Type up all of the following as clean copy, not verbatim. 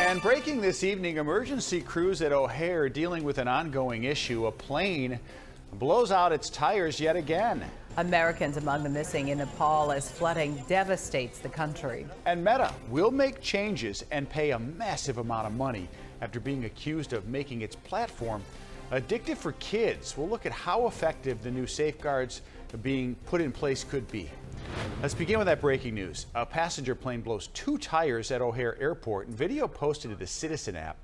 And breaking this evening, emergency crews at O'Hare are dealing with an ongoing issue. A plane blows out its tires yet again. Americans among the missing in Nepal as flooding devastates the country. And Meta will make changes and pay a massive amount of money after being accused of making its platform addictive for kids. We'll look at how effective the new safeguards being put in place could be. Let's begin with that breaking news. A passenger plane blows 2 tires at O'Hare Airport, and video posted to the Citizen app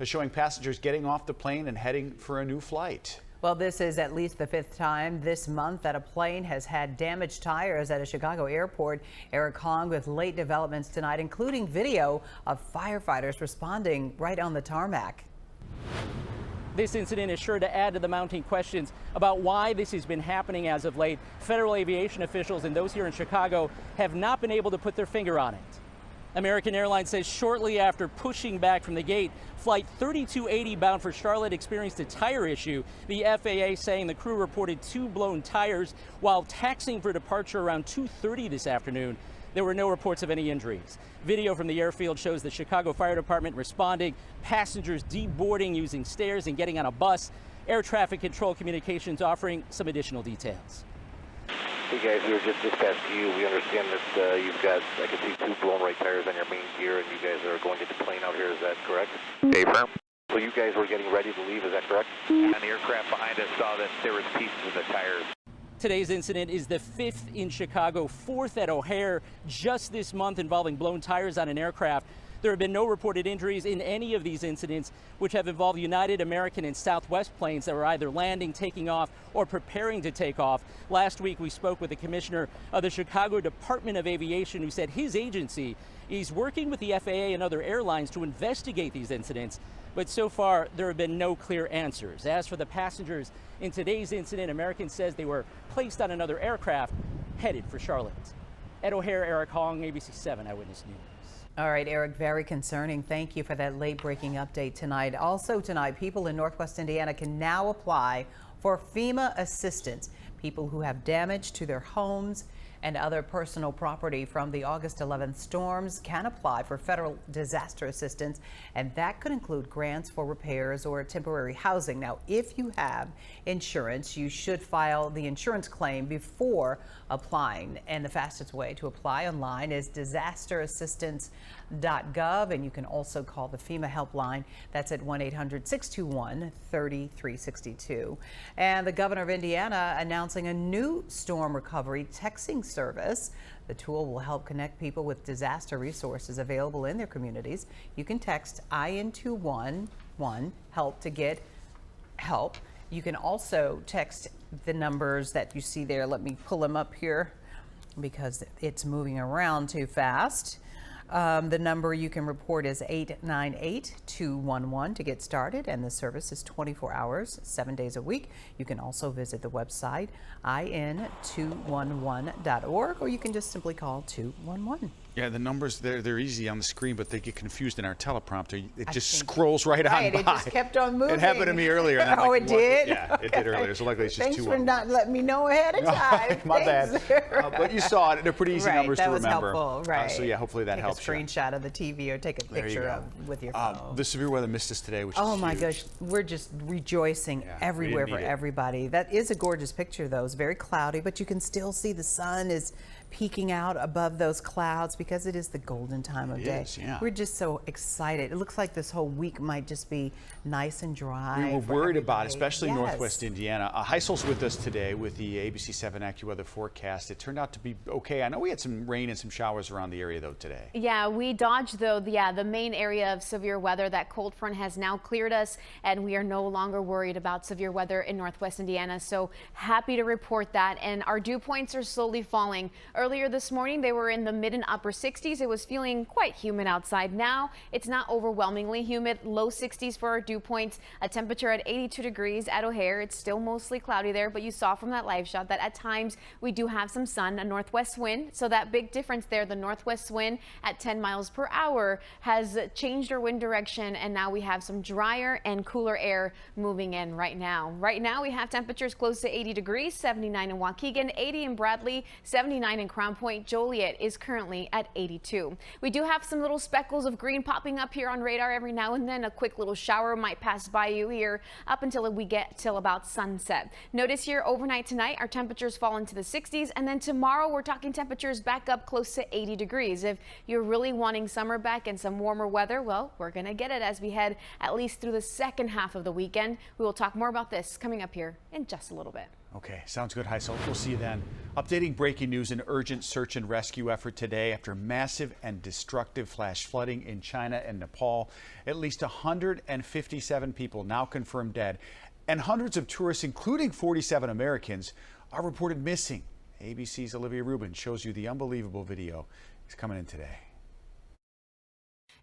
showing passengers getting off the plane and heading for a new flight. Well, this is at least the 5th time this month that a plane has had damaged tires at a Chicago airport. Eric Hong with late developments tonight, including video of firefighters responding right on the tarmac. This incident is sure to add to the mounting questions about why this has been happening as of late. Federal aviation officials and those here in Chicago have not been able to put their finger on it. American Airlines says shortly after pushing back from the gate, Flight 3280 bound for Charlotte experienced a tire issue. The FAA saying the crew reported 2 blown tires while taxiing for departure around 2:30 this afternoon. There were no reports of any injuries. Video from the airfield shows the Chicago Fire Department responding, passengers deboarding using stairs and getting on a bus. Air traffic control communications offering some additional details. Hey guys, we were just dispatched to you. We understand that you've got, I can see 2 blown right tires on your main gear, and you guys are going to the plane out here. Is that correct? Hey, firm. So you guys were getting ready to leave, is that correct? And the aircraft behind us saw that there was pieces of the tires. Today's incident is the 5th in Chicago, 4th at O'Hare, just this month involving blown tires on an aircraft. There have been no reported injuries in any of these incidents, which have involved United, American, and Southwest planes that were either landing, taking off, or preparing to take off. Last week, we spoke with the commissioner of the Chicago Department of Aviation, who said his agency is working with the FAA and other airlines to investigate these incidents. But so far, there have been no clear answers. As for the passengers in today's incident, American says they were placed on another aircraft headed for Charlotte. At O'Hare, Eric Hong, ABC7 Eyewitness News. All right, Eric, very concerning. Thank you for that late breaking update tonight. Also tonight, people in Northwest Indiana can now apply for FEMA assistance. People who have damage to their homes and other personal property from the August 11th storms can apply for federal disaster assistance, and that could include grants for repairs or temporary housing. Now, if you have insurance, you should file the insurance claim before applying, and the fastest way to apply online is disasterassistance.gov, and you can also call the FEMA helpline. That's at 1-800-621-3362. And the governor of Indiana announcing a new storm recovery texting service. The tool will help connect people with disaster resources available in their communities. You can text IN211 HELP to get help. You can also text the numbers that you see there. Let me pull them up here because it's moving around too fast. The number you can report is 898-211 to get started, and the service is 24 hours, 7 days a week. You can also visit the website in211.org, or you can just simply call 211. Yeah, the numbers, they're easy on the screen, but they get confused in our teleprompter. It just scrolls right on by. It just kept on moving. It happened to me earlier. And oh, it did? Yeah, it did earlier. So luckily it's just Thanks 2 for not letting me know ahead of time. My bad. But you saw it. They're pretty easy numbers to remember. That was helpful, right. So yeah, hopefully that helps. Take a screenshot of the TV or take a picture of with your phone. The severe weather missed us today, which is oh my huge. gosh, we're just rejoicing everywhere for everybody. That is a gorgeous picture, though. It's very cloudy, but you can still see the sun is peeking out above those clouds because it is the golden time of day. We're just so excited. It looks like this whole week might just be nice and dry. We were worried about, especially Northwest Indiana. Heisel's with us today with the ABC7 AccuWeather forecast. It turned out to be okay. I know we had some rain and some showers around the area though today. Yeah, we dodged though the main area of severe weather. That cold front has now cleared us, and we are no longer worried about severe weather in Northwest Indiana. So happy to report that, and our dew points are slowly falling. Earlier this morning, they were in the mid and upper 60s. It was feeling quite humid outside. Now it's not overwhelmingly humid. Low 60s for our dew points. A temperature at 82 degrees at O'Hare. It's still mostly cloudy there, but you saw from that live shot that at times we do have some sun, a northwest wind. So that big difference there, the northwest wind at 10 miles per hour has changed our wind direction, and now we have some drier and cooler air moving in right now. Right now we have temperatures close to 80 degrees, 79 in Waukegan, 80 in Bradley, 79 in Crown Point. Joliet is currently at 82. We do have some little speckles of green popping up here on radar every now and then. A quick little shower might pass by you here up until we get till about sunset. Notice here overnight tonight, our temperatures fall into the 60s, and then tomorrow we're talking temperatures back up close to 80 degrees. If you're really wanting summer back and some warmer weather, well, we're going to get it as we head at least through the second half of the weekend. We will talk more about this coming up here in just a little bit. Okay, sounds good, Heisel. We'll see you then. Updating breaking news: an urgent search and rescue effort today after massive and destructive flash flooding in China and Nepal. At least 157 people now confirmed dead, and hundreds of tourists, including 47 Americans, are reported missing. ABC's Olivia Rubin shows you the unbelievable video. It's coming in today.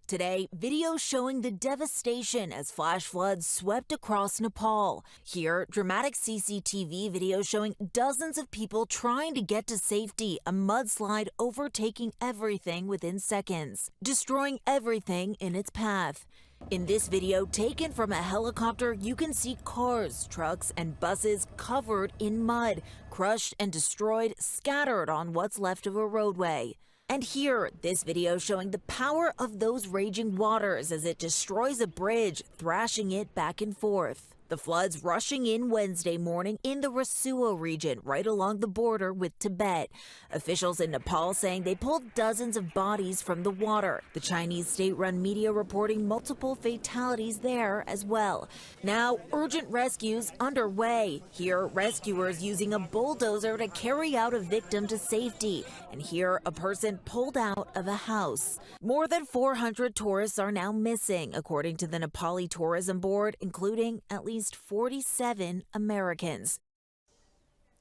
Today, video showing the devastation as flash floods swept across Nepal. Here, dramatic CCTV video showing dozens of people trying to get to safety, a mudslide overtaking everything within seconds, destroying everything in its path. In this video taken from a helicopter, you can see cars, trucks, and buses covered in mud, crushed and destroyed, scattered on what's left of a roadway. And here, this video showing the power of those raging waters as it destroys a bridge, thrashing it back and forth. The floods rushing in Wednesday morning in the Rasuo region, right along the border with Tibet. Officials in Nepal saying they pulled dozens of bodies from the water. The Chinese state-run media reporting multiple fatalities there as well. Now, urgent rescues underway. Here, rescuers using a bulldozer to carry out a victim to safety. And here, a person pulled out of a house. More than 400 tourists are now missing, according to the Nepali Tourism Board, including at least 47 Americans.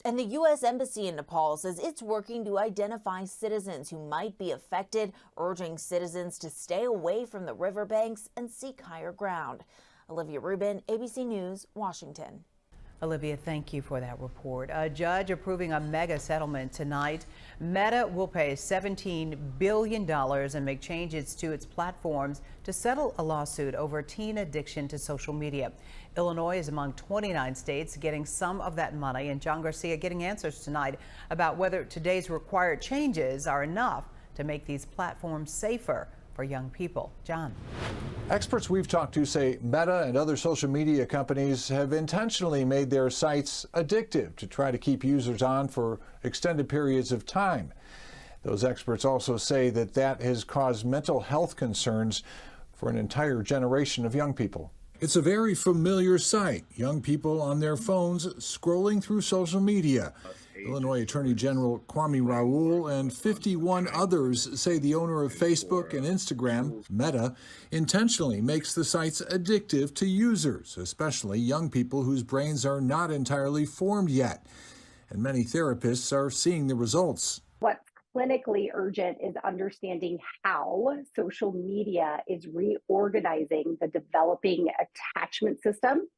And the U.S. Embassy in Nepal says it's working to identify citizens who might be affected, urging citizens to stay away from the riverbanks and seek higher ground. Olivia Rubin, ABC News, Washington. Olivia, thank you for that report. A judge approving a mega settlement tonight. Meta will pay $17 billion and make changes to its platforms to settle a lawsuit over teen addiction to social media. Illinois is among 29 states getting some of that money, and John Garcia getting answers tonight about whether today's required changes are enough to make these platforms safer for young people. John. Experts we've talked to say Meta and other social media companies have intentionally made their sites addictive to try to keep users on for extended periods of time. Those experts also say that has caused mental health concerns for an entire generation of young people. It's a very familiar sight, young people on their phones scrolling through social media. Illinois Attorney General Kwame Raoul and 51 others say the owner of Facebook and Instagram, Meta, intentionally makes the sites addictive to users, especially young people whose brains are not entirely formed yet. And many therapists are seeing the results. What's clinically urgent is understanding how social media is reorganizing the developing attachment system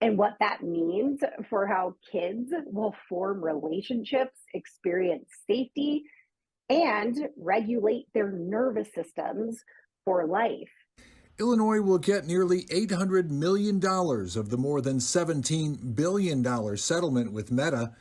and what that means for how kids will form relationships, experience safety, and regulate their nervous systems for life. Illinois will get nearly $800 million of the more than $17 billion settlement with Meta.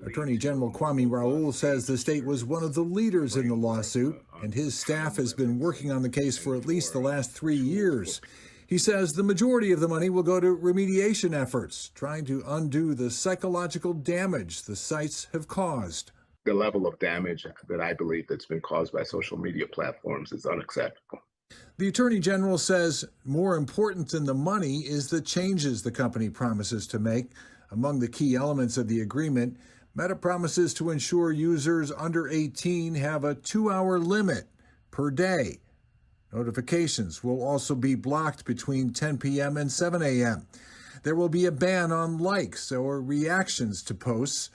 Attorney General Kwame Raoul says the state was one of the leaders in the lawsuit, and his staff has been working on the case for at least the last 3 years. He says the majority of the money will go to remediation efforts, trying to undo the psychological damage the sites have caused. The level of damage that I believe that's been caused by social media platforms is unacceptable. The Attorney General says more important than the money is the changes the company promises to make. Among the key elements of the agreement, Meta promises to ensure users under 18 have a 2-hour limit per day. Notifications will also be blocked between 10 p.m. and 7 a.m. There will be a ban on likes or reactions to posts.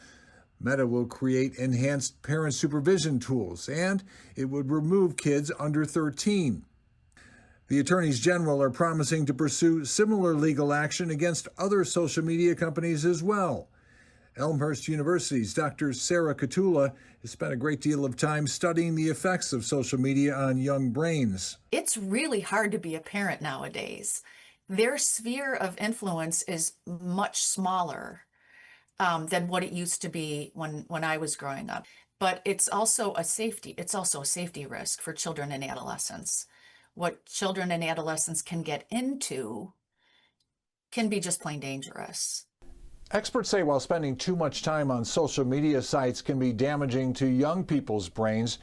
Meta will create enhanced parent supervision tools, and it would remove kids under 13. The attorneys general are promising to pursue similar legal action against other social media companies as well. Elmhurst University's Dr. Sarah Katula has spent a great deal of time studying the effects of social media on young brains. It's really hard to be a parent nowadays. Their sphere of influence is much smaller than what it used to be when I was growing up. but it's also a safety risk for children and adolescents. What children and adolescents can get into can be just plain dangerous. Experts say while spending too much time on social media sites can be damaging to young people's brains,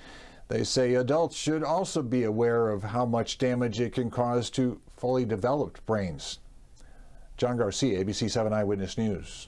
they say adults should also be aware of how much damage it can cause to fully developed brains. John Garcia, ABC7 Eyewitness News.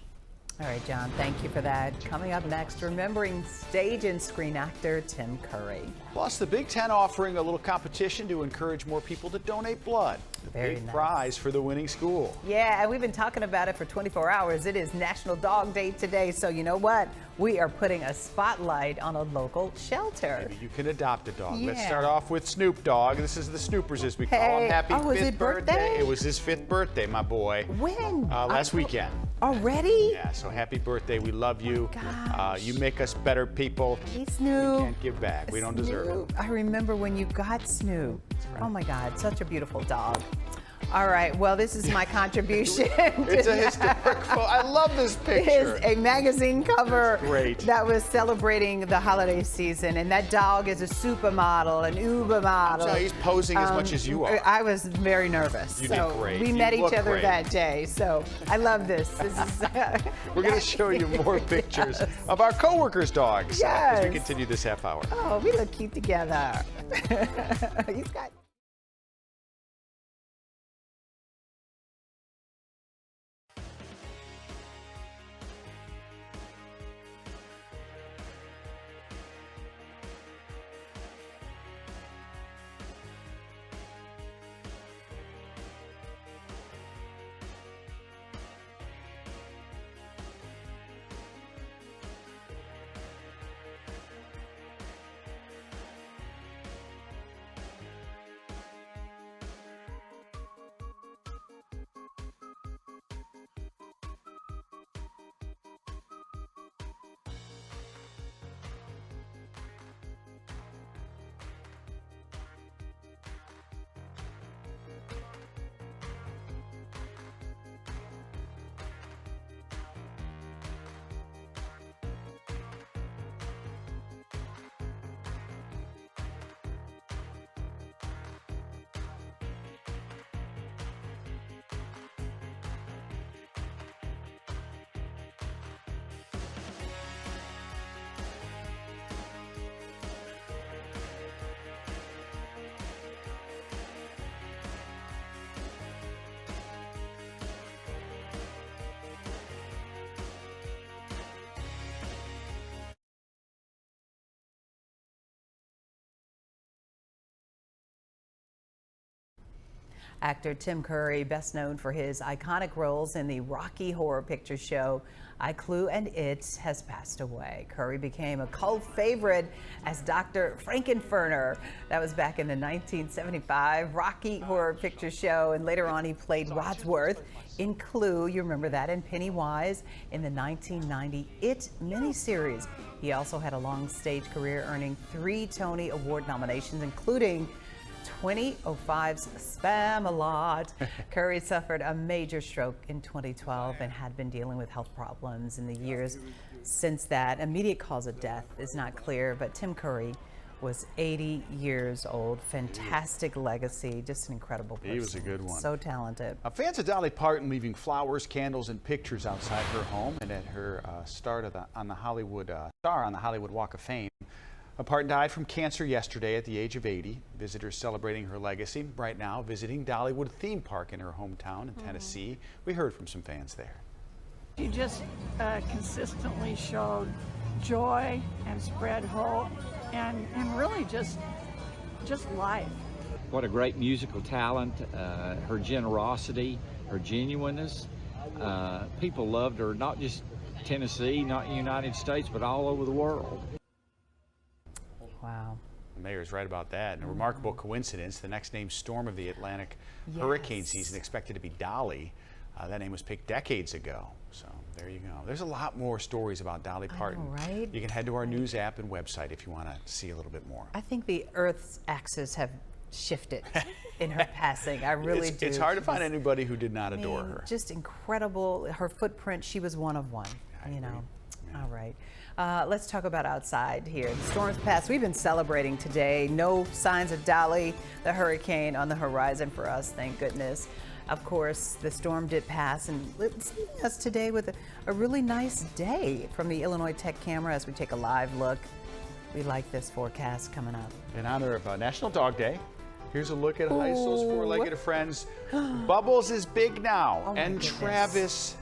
All right, John, thank you for that. Coming up next, remembering stage and screen actor Tim Curry. Plus, the Big Ten offering a little competition to encourage more people to donate blood. The big prize for the winning school. Yeah, and we've been talking about it for 24 hours. It is National Dog Day today, so you know what? We are putting a spotlight on a local shelter. Maybe you can adopt a dog. Yeah. Let's start off with Snoop Dogg. This is the Snoopers, as we call him. Happy fifth birthday. It was his 5th birthday, my boy. When? Last weekend. Already? Yeah, so happy birthday. We love you. Gosh. You make us better people. Hey, Snoop. We can't give back. We don't deserve it. I remember when you got Snoop. Oh my God, such a beautiful dog. All right, well, this is my contribution. It's a historic photo. I love this picture. It is a magazine cover great. That was celebrating the holiday season, and that dog is a supermodel, an Uber model. So he's posing as much as you are. I was very nervous. You did great. We met each other that day, so I love this. We're going to show you more pictures of our coworkers' dogs as we continue this half hour. Oh, we look cute together. He's got... Actor Tim Curry, best known for his iconic roles in the Rocky Horror Picture Show, I, Clue, and It, has passed away. Curry became a cult favorite as Dr. Frankenfurter. That was back in the 1975 Rocky Horror Picture Show, and later on he played Wadsworth in Clue. You remember that, and Pennywise in the 1990 It miniseries. He also had a long stage career, earning 3 Tony Award nominations, including 2005's Spam-A-Lot. Curry suffered a major stroke in 2012 and had been dealing with health problems in the years since that. Immediate cause of death is not clear, but Tim Curry was 80 years old. Fantastic legacy, just an incredible person. He was a good one. So talented. Fans of Dolly Parton leaving flowers, candles, and pictures outside her home and at her star on the Hollywood Walk of Fame. Parton died from cancer yesterday at the age of 80. Visitors celebrating her legacy right now, visiting Dollywood theme park in her hometown in Tennessee. We heard from some fans there. She just consistently showed joy and spread hope and really just life. What a great musical talent, her generosity, her genuineness. People loved her, not just Tennessee, not in the United States, but all over the world. Wow. The mayor's right about that. And a remarkable coincidence, the next named storm of the Atlantic hurricane season expected to be Dolly. That name was picked decades ago. So there you go. There's a lot more stories about Dolly Parton. I know, right? You can head to our news app and website if you want to see a little bit more. I think the Earth's axis have shifted in her passing. I really do. It's hard to find anybody who did not adore her. Just incredible. Her footprint, she was one of one, you know. All right. Let's talk about outside here. The storms passed. We've been celebrating today. No signs of Dolly, the hurricane, on the horizon for us, thank goodness. Of course, the storm did pass, and it's leaving us today with a really nice day. From the Illinois Tech camera as we take a live look, we like this forecast coming up. In honor of National Dog Day, here's a look at Heisel's four-legged friends. Bubbles is big now, and Travis,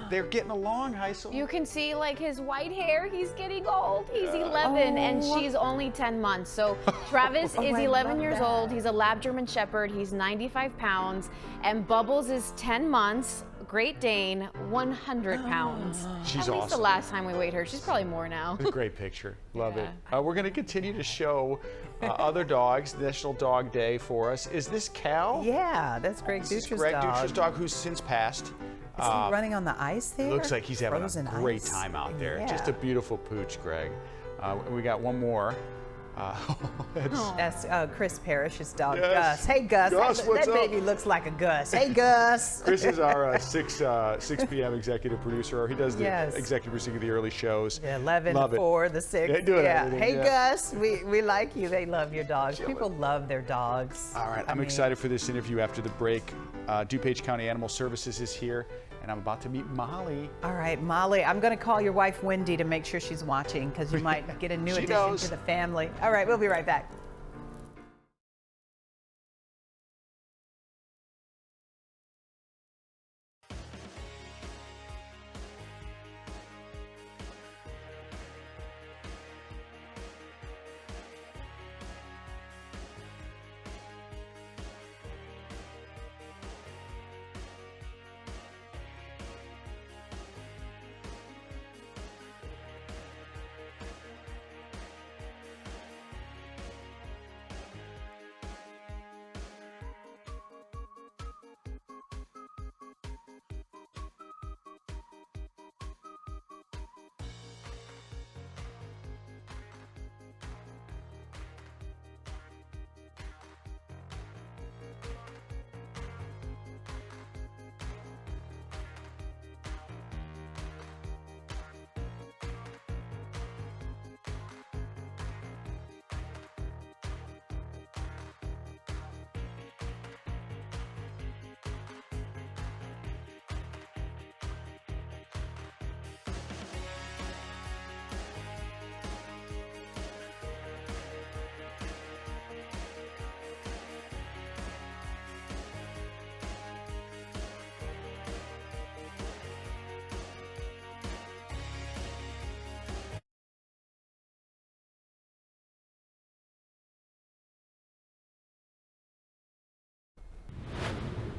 they're getting along, Heisel. You can see like his white hair, he's getting old. He's 11 and she's only 10 months. So Travis is 11 years old. He's a lab German Shepherd. He's 95 pounds. And Bubbles is 10 months. Great Dane, 100 pounds. She's At least awesome. the last time we weighed her. She's probably more now. It's a great picture. Love it. We're going to continue to show other dogs. National Dog Day for us. Is this Cal? Yeah, that's Greg Dutra's dog. Greg Dutra's dog, who's since passed. Is he running on the ice there? Looks like he's having Frozen a great ice? time out there. Yeah. Just a beautiful pooch, Greg. We got one more. That's Chris Parrish's dog, Yes. Gus. Hey, Gus. Gus, what's that up? baby looks like a Gus. Hey, Gus. Chris is our 6 p.m. executive producer. He does the executive producing of the early shows. Yeah, 11 Love to it. 4, the 6. They're doing everything, Hey, yeah. Gus. We like you. They love your dogs. People love their dogs. All right, I'm excited for this interview after the break. DuPage County Animal Services is here, and I'm about to meet Molly. All right, Molly, I'm going to call your wife, Wendy, to make sure she's watching because you might get a new addition to the family. All right, we'll be right back.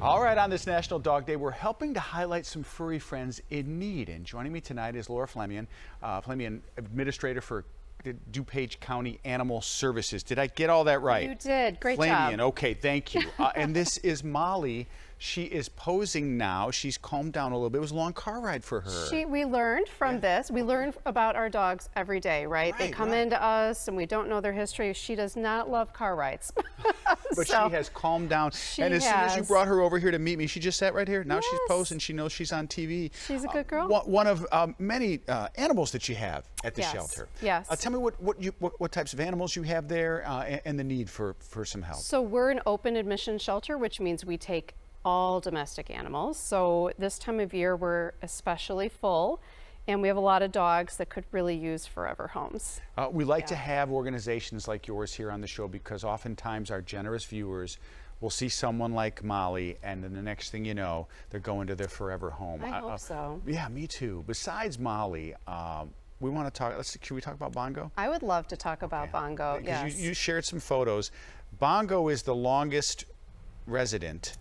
All right, on this National Dog Day, we're helping to highlight some furry friends in need. And joining me tonight is Laura Flemian, Administrator for DuPage County Animal Services. Did I get all that right? You did. Great Flemian, job. okay, thank you. And this is Molly. She is posing now. She's calmed down a little bit. It was a long car ride for her. We learned from this. We learn about our dogs every day, right? They come into us and we don't know their history. She does not love car rides. But So, she has calmed down. And as soon as you brought her over here to meet me, she just sat right here. Now she's posing. She knows she's on TV. She's a good girl. One of many animals that you have at the shelter. Yes. Tell me what types of animals you have there and the need for some help. So we're an open admission shelter, which means we take all domestic animals. So this time of year, we're especially full. And we have a lot of dogs that could really use forever homes. We like to have organizations like yours here on the show because oftentimes our generous viewers will see someone like Molly and then the next thing you know, they're going to their forever home. I hope so. Yeah, me too. Besides Molly, we want to talk, can we talk about Bongo? I would love to talk about Bongo, yes. You shared some photos. Bongo is the longest resident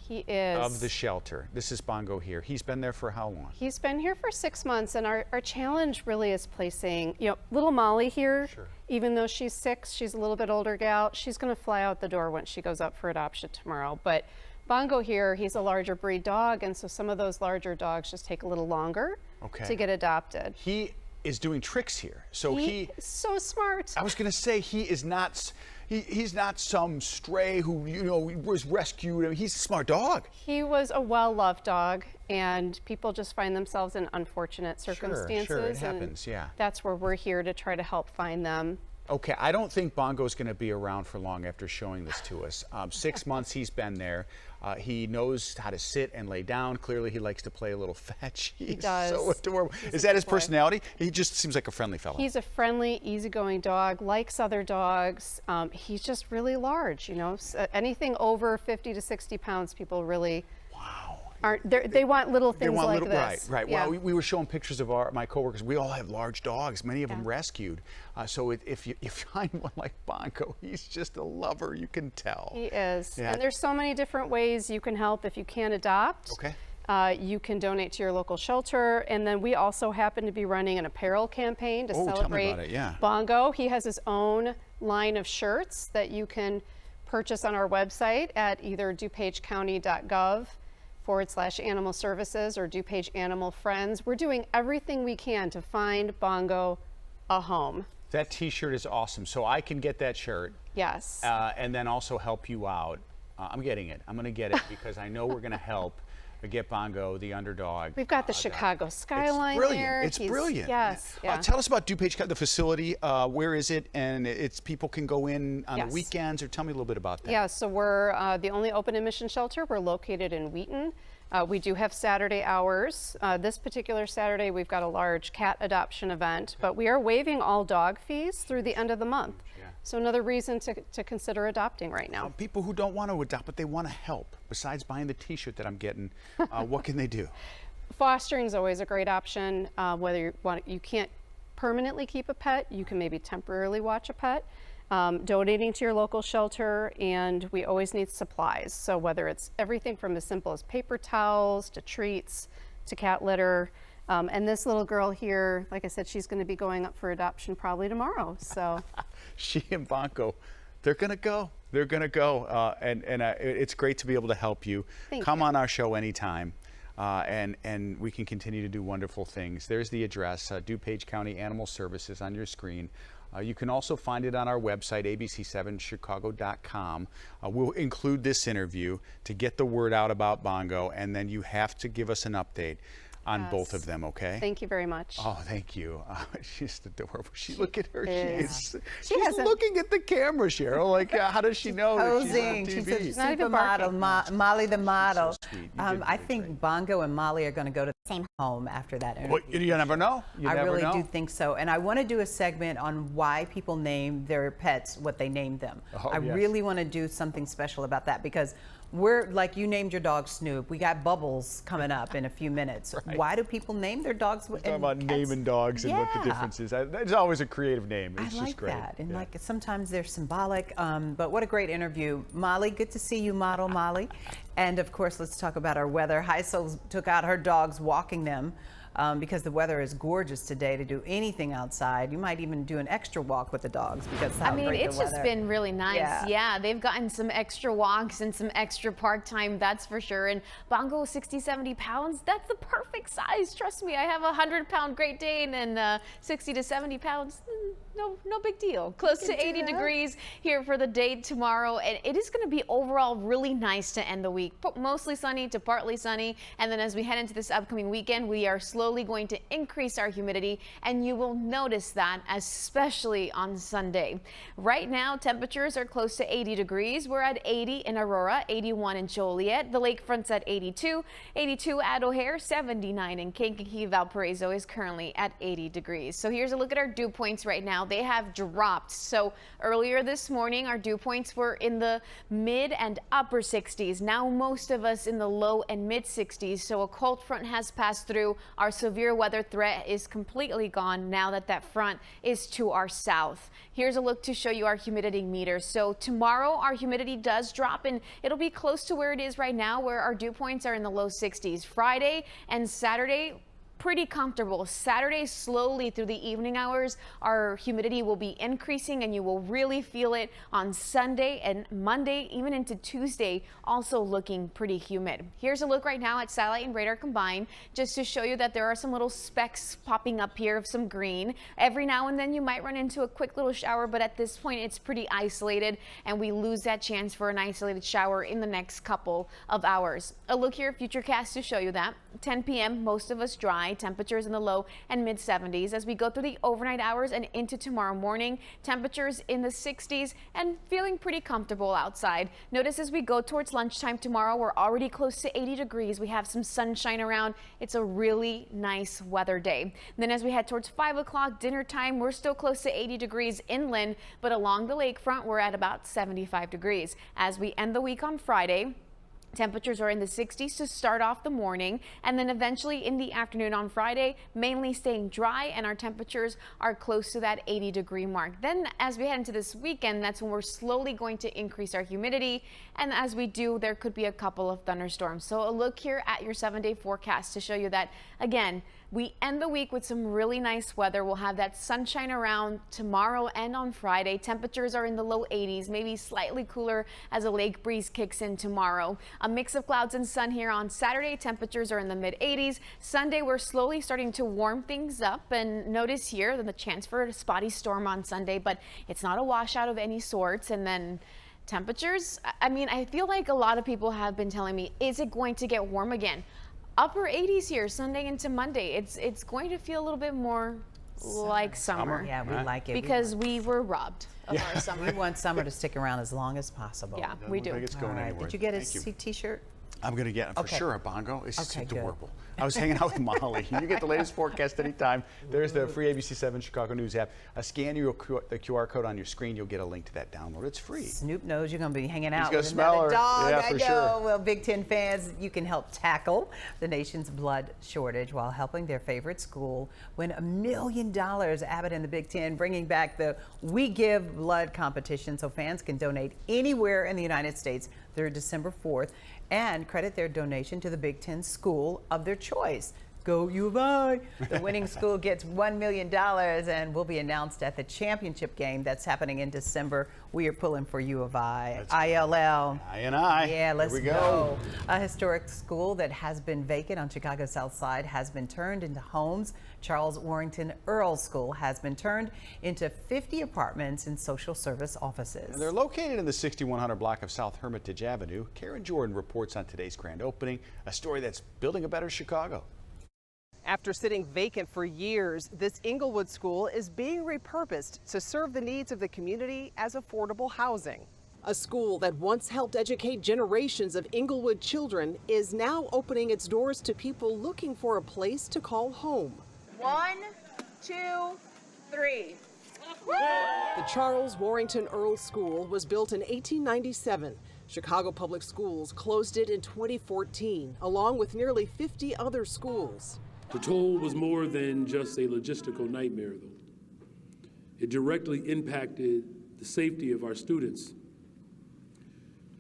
He is. of the shelter. This is Bongo here. He's been there for how long? He's been here for 6 months, and our challenge really is placing, little Molly here, even though she's 6, she's a little bit older gal, she's gonna fly out the door once she goes up for adoption tomorrow. But Bongo here, he's a larger breed dog, and so some of those larger dogs just take a little longer to get adopted. He is doing tricks here. So he's so smart. I was gonna say, he is not, he's not some stray who, was rescued. I mean, he's a smart dog. He was a well-loved dog, and people just find themselves in unfortunate circumstances. Sure, it happens, yeah. That's where we're here to try to help find them. Okay, I don't think Bongo's going to be around for long after showing this to us. 6 months he's been there. He knows how to sit and lay down. Clearly, he likes to play a little fetch. He does. So adorable. Is that his personality? He just seems like a friendly fellow. He's a friendly, easygoing dog, likes other dogs. He's just really large, anything over 50 to 60 pounds, people really they want little things like this. Right. Yeah. Well, we were showing pictures of my coworkers. We all have large dogs, many of them rescued. So if you find one like Bongo, he's just a lover, you can tell. He is. Yeah. And there's so many different ways you can help if you can't adopt. Okay. You can donate to your local shelter, and then we also happen to be running an apparel campaign to celebrate tell me about it. Yeah. Bongo. He has his own line of shirts that you can purchase on our website at either DuPageCounty.gov/animal services or DuPage Animal Friends. We're doing everything we can to find Bongo a home. That t-shirt is awesome. So I can get that shirt. Yes. And then also help you out. I'm getting it. I'm going to get it because I know we're going to help get Bongo, the underdog. We've got the Chicago skyline there. It's brilliant. Yes. Yeah. Tell us about DuPage, the facility. Where is it? And people can go in on the weekends, or tell me a little bit about that. Yeah, so we're the only open admission shelter. We're located in Wheaton. We do have Saturday hours. This particular Saturday, we've got a large cat adoption event, but we are waiving all dog fees through the end of the month. So another reason to consider adopting right now. People who don't want to adopt, but they want to help, besides buying the t-shirt that I'm getting, what can they do? Fostering is always a great option. Whether you can't permanently keep a pet, you can maybe temporarily watch a pet. Donating to your local shelter, and we always need supplies. So whether it's everything from as simple as paper towels to treats to cat litter. And this little girl here, like I said, she's going to be going up for adoption probably tomorrow. So she and Bongo, they're going to go. They're going to go. And it's great to be able to help you. Come on our show anytime. And we can continue to do wonderful things. There's the address, DuPage County Animal Services on your screen. You can also find it on our website, ABC7Chicago.com. We'll include this interview to get the word out about Bongo, and then you have to give us an update on both of them, okay? Thank you very much. Oh, thank you. She's adorable. Look at her. She's looking at the camera, Cheryl. Like, how does she know that she's on TV? She's a supermodel, Molly the model. So sweet. I think Bongo and Molly are going to go to the same home after that interview. Well, you never know. I really do think so. And I want to do a segment on why people name their pets what they named them. I really want to do something special about that, because we're like, you named your dog Snoop. We got Bubbles coming up in a few minutes. Right. Why do people name their dogs? We're talking about naming dogs and what the difference is. It's always a creative name. It's just great. That. And like sometimes they're symbolic. But what a great interview. Molly, good to see you, model Molly. And of course, let's talk about our weather. Heisel took out her dogs, walking them. Because the weather is gorgeous today to do anything outside. You might even do an extra walk with the dogs because how great the weather. It's just been really nice. Yeah, they've gotten some extra walks and some extra park time, that's for sure. And Bongo, 60, 70 pounds, that's the perfect size. Trust me, I have a 100-pound Great Dane, and 60 to 70 pounds, no big deal. Close to 80 degrees here for the day tomorrow. And it is going to be overall really nice to end the week. Mostly sunny to partly sunny. And then as we head into this upcoming weekend, we are slowly going to increase our humidity, and you will notice that especially on Sunday. Right now, temperatures are close to 80 degrees. We're at 80 in Aurora, 81 in Joliet. The lakefront's at 82, 82 at O'Hare, 79 in Kankakee. Valparaiso is currently at 80 degrees. So here's a look at our dew points right now. They have dropped. So earlier this morning, our dew points were in the mid and upper 60s. Now most of us in the low and mid 60s. So a cold front has passed through. Our severe weather threat is completely gone now that that front is to our south. Here's a look to show you our humidity meter. So tomorrow our humidity does drop, and it'll be close to where it is right now, where our dew points are in the low 60s. Friday and Saturday, pretty comfortable. Saturday, slowly through the evening hours, our humidity will be increasing and you will really feel it on Sunday and Monday, even into Tuesday, also looking pretty humid. Here's a look right now at satellite and radar combined, just to show you that there are some little specks popping up here of some green. Every now and then you might run into a quick little shower, but at this point it's pretty isolated and we lose that chance for an isolated shower in the next couple of hours. A look here at Futurecast to show you that. 10 p.m. most of us dry. Temperatures in the low and mid 70s. As we go through the overnight hours and into tomorrow morning, temperatures in the 60s and feeling pretty comfortable outside. Notice as we go towards lunchtime tomorrow, we're already close to 80 degrees. We have some sunshine around. It's a really nice weather day. And then as we head towards 5 o'clock dinner time, we're still close to 80 degrees inland, but along the lakefront, we're at about 75 degrees. As we end the week on Friday, temperatures are in the 60s to start off the morning, and then eventually in the afternoon on Friday, mainly staying dry, and our temperatures are close to that 80-degree mark. Then as we head into this weekend, that's when we're slowly going to increase our humidity, and as we do, there could be a couple of thunderstorms. So a look here at your 7-day forecast to show you that, again, we end the week with some really nice weather. We'll have that sunshine around tomorrow and on Friday. Temperatures are in the low 80s, maybe slightly cooler as a lake breeze kicks in tomorrow. A mix of clouds and sun here on Saturday. Temperatures are in the mid 80s. Sunday, we're slowly starting to warm things up, and notice here the chance for a spotty storm on Sunday, but it's not a washout of any sorts. And then temperatures, I mean, I feel like a lot of people have been telling me, is it going to get warm again? Upper 80s here Sunday into Monday. It's going to feel a little bit more like summer. Yeah, we like it. Because we were robbed of our summer. We want summer to stick around as long as possible. Yeah, we do. I don't think it's going anywhere. Did you get a t-shirt? I'm going to get for Okay. sure a bongo. It's just Okay, good. adorable. I was hanging out with Molly. You get the latest forecast anytime. There's the free ABC7 Chicago News app. Scan the QR code on your screen. You'll get a link to that download. It's free. Snoop knows you're going to be hanging out gonna with smell another her. dog. Yeah, I for know. sure. Well, Big Ten fans, you can help tackle the nation's blood shortage while helping their favorite school win $1 million. Abbott and the Big Ten bringing back the We Give Blood competition so fans can donate anywhere in the United States through December 4th and credit their donation to the Big Ten school of their choice. Go U of I. The winning school gets $1 million and will be announced at the championship game that's happening in December. We are pulling for U of I. ILL. I. Yeah, let's Here we go. go. A historic school that has been vacant on Chicago's South Side has been turned into homes. Charles Warrington Earl School has been turned into 50 apartments and social service offices. And they're located in the 6100 block of South Hermitage Avenue. Karen Jordan reports on today's grand opening, a story that's building a better Chicago. After sitting vacant for years, this Inglewood school is being repurposed to serve the needs of the community as affordable housing. A school that once helped educate generations of Inglewood children is now opening its doors to people looking for a place to call home. 1, 2, 3. The Charles Warrington Earl School was built in 1897. Chicago Public Schools closed it in 2014, along with nearly 50 other schools. The toll was more than just a logistical nightmare, though. It directly impacted the safety of our students,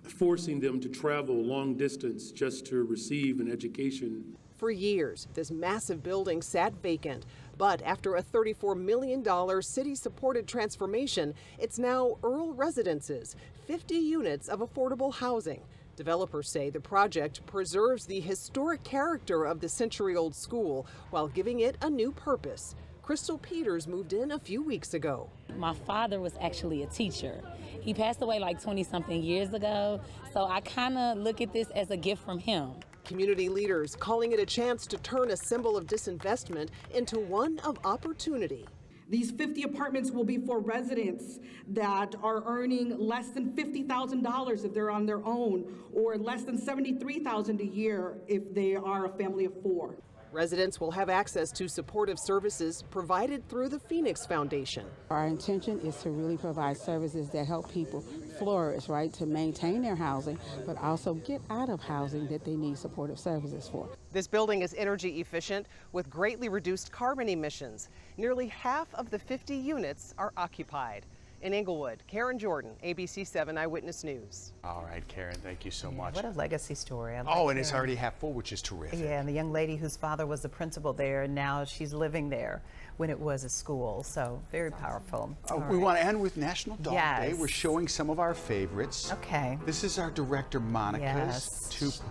forcing them to travel long distance just to receive an education. For years, this massive building sat vacant, but after a $34 million city-supported transformation, it's now Earl Residences, 50 units of affordable housing. Developers say the project preserves the historic character of the century-old school while giving it a new purpose. Crystal Peters moved in a few weeks ago. My father was actually a teacher. He passed away like 20-something years ago, so I kind of look at this as a gift from him. Community leaders calling it a chance to turn a symbol of disinvestment into one of opportunity. These 50 apartments will be for residents that are earning less than $50,000 if they're on their own, or less than $73,000 a year if they are a family of 4. Residents will have access to supportive services provided through the Phoenix Foundation. Our intention is to really provide services that help people flourish, right, to maintain their housing, but also get out of housing that they need supportive services for. This building is energy efficient with greatly reduced carbon emissions. Nearly half of the 50 units are occupied. in Inglewood. Karen Jordan, ABC7 Eyewitness News. All right, Karen, thank you so much. What a legacy story. Oh, and it's already half full, which is terrific. Yeah, and the young lady whose father was the principal there, and now she's living there when it was a school. So very powerful. We want to end with National Dog Day. Yes. We're showing some of our favorites. Okay. This is our director, Monica's.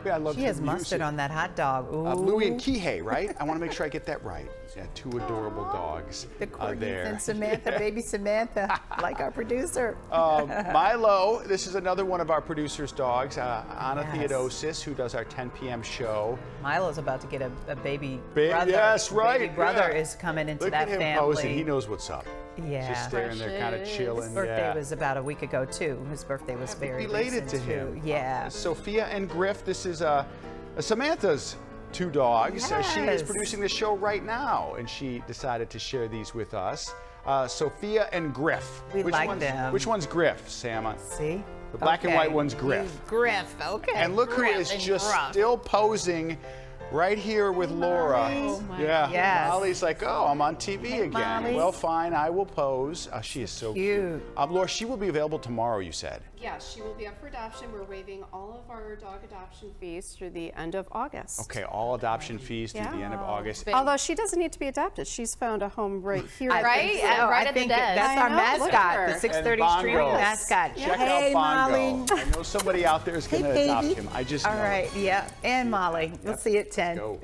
I love She has mustard on that hot dog. Ooh. Louie and Kihei, right? I want to make sure I get that right. Yeah, two adorable dogs The Corgis there. and Samantha, baby Samantha, like our producer. Milo, this is another one of our producer's dogs, Anna Yes. Theodosis, who does our 10 p.m. show. Milo's about to get a baby brother. Yes, right. Baby brother yeah. is coming into Look that at him family. posing. He knows what's up. Yeah. Just staring there, kind of chilling. His birthday was about a week ago, too. His birthday was very related recent, to him. too. Yeah. Sophia and Griff, this is Samantha's two dogs. She is Yes. producing the show right now, and she decided to share these with us. Sophia and Griff. We like one's, them. Which one's Griff, Sam? See? The black and white one's Griff. Griff, okay. And look who is just still posing right here with Laura. Yeah. Yes. Molly's like, oh, I'm on TV again. Molly. Well, fine, I will pose. She is so cute. Laura, she will be available tomorrow, you said. Yeah, she will be up for adoption. We're waiving all of our dog adoption fees through the end of August. Okay, all adoption fees through the end of August. Although she doesn't need to be adopted. She's found a home right here. I think so. Right I at the think desk. that's I our know, look at mascot, her. the 630 And Street Bongo. mascot. Check Hey, out Bongo. Molly. I know somebody out there is going to Hey, adopt baby. him. I just All know right, it. yeah. And Molly. We'll see you at 10. Go.